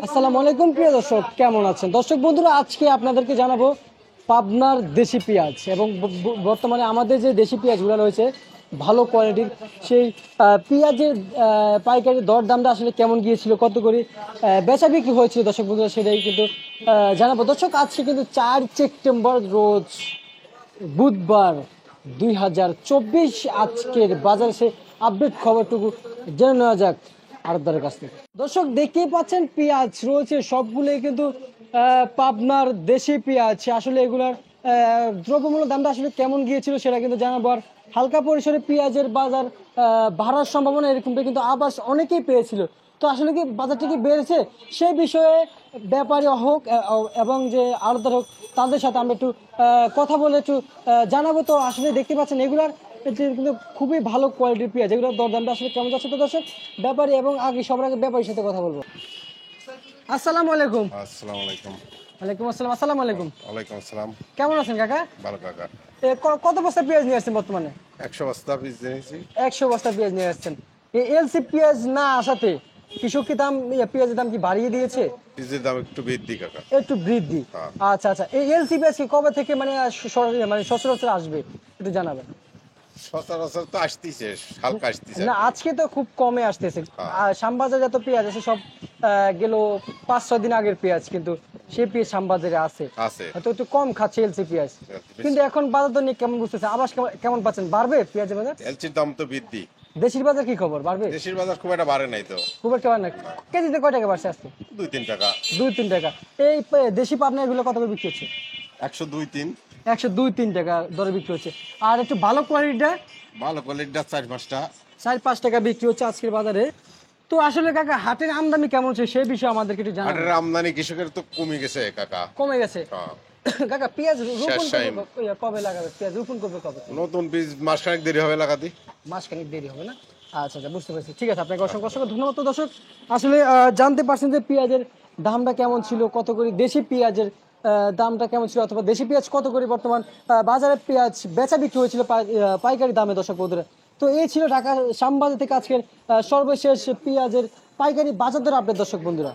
আসসালামু আলাইকুম প্রিয় দর্শক, কেমন আছেন? দর্শক বন্ধুরা, আজকে আপনাদেরকে জানাবো পাবনার দেশি পেঁয়াজ এবং বর্তমানে আমাদের যে দেশি পেঁয়াজগুলো রয়েছে ভালো কোয়ালিটির সেই পেঁয়াজের পাইকারি দর দামটা আসলে কেমন গিয়েছিল, কত করে বেচা বিক্রি হয়েছিল দর্শক বন্ধুরা, সেটাই কিন্তু জানাবো। দর্শক, আজকে কিন্তু 4 সেপ্টেম্বর রোজ বুধবার 2024 আজকের বাজারে সে আপডেট খবরটুকু জেনে নেওয়া যাক আরবদারের কাছ থেকে। দর্শক, দেখতেই পাচ্ছেন পেঁয়াজ রয়েছে সবগুলোই কিন্তু পাবনার দেশি পেঁয়াজ। আসলে এগুলার দ্রব্যমূল্য দামটা আসলে কেমন গিয়েছিল সেটা কিন্তু জানাবো। আর হালকা পরিসরে পেঁয়াজের বাজার বাড়ার সম্ভাবনা এরকমটা কিন্তু আবাস অনেকেই পেয়েছিল। তো আসলে কি বাজারটা কি বেড়েছে সেই বিষয়ে ব্যাপারী হোক এবং যে আড়তদার হোক তাদের সাথে আমরা একটু কথা বলে একটু জানাবো। তো আসলে দেখতে পাচ্ছেন এগুলার কিন্তু খুবই ভালো কোয়ালিটির পেঁয়াজ, এগুলোর দরদামটা আসলে কেমন যাচ্ছে তো দর্শক ব্যাপারী এবং আগে সবার আগে ব্যাপারীর সাথে কথা বলবো। আসসালামু আলাইকুম। আসসালামু আলাইকুম। ওয়ালাইকুম আসসালাম। আসসালামু আলাইকুম। ওয়ালাইকুম আসসালাম। কেমন আছেন কাকা? ভালো কাকা। কত বস্তা পেঁয়াজ নিয়ে আসছেন বর্তমানে? 100 বস্তা বীজ দিয়েছি। 100 বস্তা পেঁয়াজ নিয়ে আসছেন। এই এলসি পেঁয়াজ না আসাতে কৃষক কি দাম পেঁয়াজের দাম কি বাড়িয়ে দিয়েছে? বীজের দাম একটু বৃদ্ধি কাকা। একটু বৃদ্ধি। হ্যাঁ। আচ্ছা আচ্ছা, এই এলসি পেঁয়াজ কি কবে থেকে মানে সচরাচর আসবে একটু জানাবেন। সচরাচর তো আসতেছে, হালকা আসতেছে। না, আজকে তো খুব কমে আসতেছে। আর শ্যামবাজারে যত পেঁয়াজ আছে সব গেল 5-6 দিন আগের পেঁয়াজ, কিন্তু সেই পেঁয়াজ শ্যামবাজারে আছে তো একটু কম খাচ্ছে এলসি পেঁয়াজ। কিন্তু এখন বাজার দর নিয়ে কেমন বুঝতেছে? আবাস কেমন পাচ্ছেন? বাড়বে পেঁয়াজের বাজার? এলচির দাম তো বৃদ্ধি। দেশির বাজার কি খবর, বাড়বে? দেশের বাজার খুব একটা বাড়ে নাই তো। খুব একটা বাড়ে না। কেজিতে কয় টাকা বাড়ছে আজকে? 2-3 টাকা। 2-3 টাকা। এই দেশি পাবনা এগুলো কত করে বিক্রি হচ্ছে? 102-3। 102-3 টাকা দরে বিক্রি হচ্ছে। আর একটু ভালো কোয়ালিটিটা ভালো কোয়ালিটিটা 4-5টা। 4-5 টাকা বিক্রি হচ্ছে আজকের বাজারে। তো আসলে কাকা হাটের আমদানি কেমন হচ্ছে সেই বিষয়ে আমাদেরকে একটু জানাবেন। হাটের আমদানি কৃষকের তো কমে গেছে কাকা। কমে গেছে। হ্যাঁ। কাকা পেঁয়াজ রোপণ শেষ টাইম। কবে লাগাবে? পেঁয়াজ রোপণ করবে কবে? নতুন বীজ মাসখানেক দেরি হবে লাগাতে। মাসখানেক দেরি হবে না? আচ্ছা আচ্ছা, বুঝতে পারছি। ঠিক আছে, আপনাকে অসংখ্য অসংখ্য ধন্যবাদ। তো দর্শক, আসলে জানতে পারছেন যে পেঁয়াজের দামটা কেমন ছিল, কত করে দেশি পেঁয়াজের দামটা কেমন ছিল, অথবা দেশি পেঁয়াজ কত করে বর্তমান বাজারে পেঁয়াজ বেচা বিক্রি হয়েছিল পাইকারি দামে দর্শক বন্ধুরা। তো এই ছিল ঢাকা শ্যামবাজার থেকে আজকের সর্বশেষ পেঁয়াজের পাইকারি বাজার দর আপডেট দর্শক বন্ধুরা।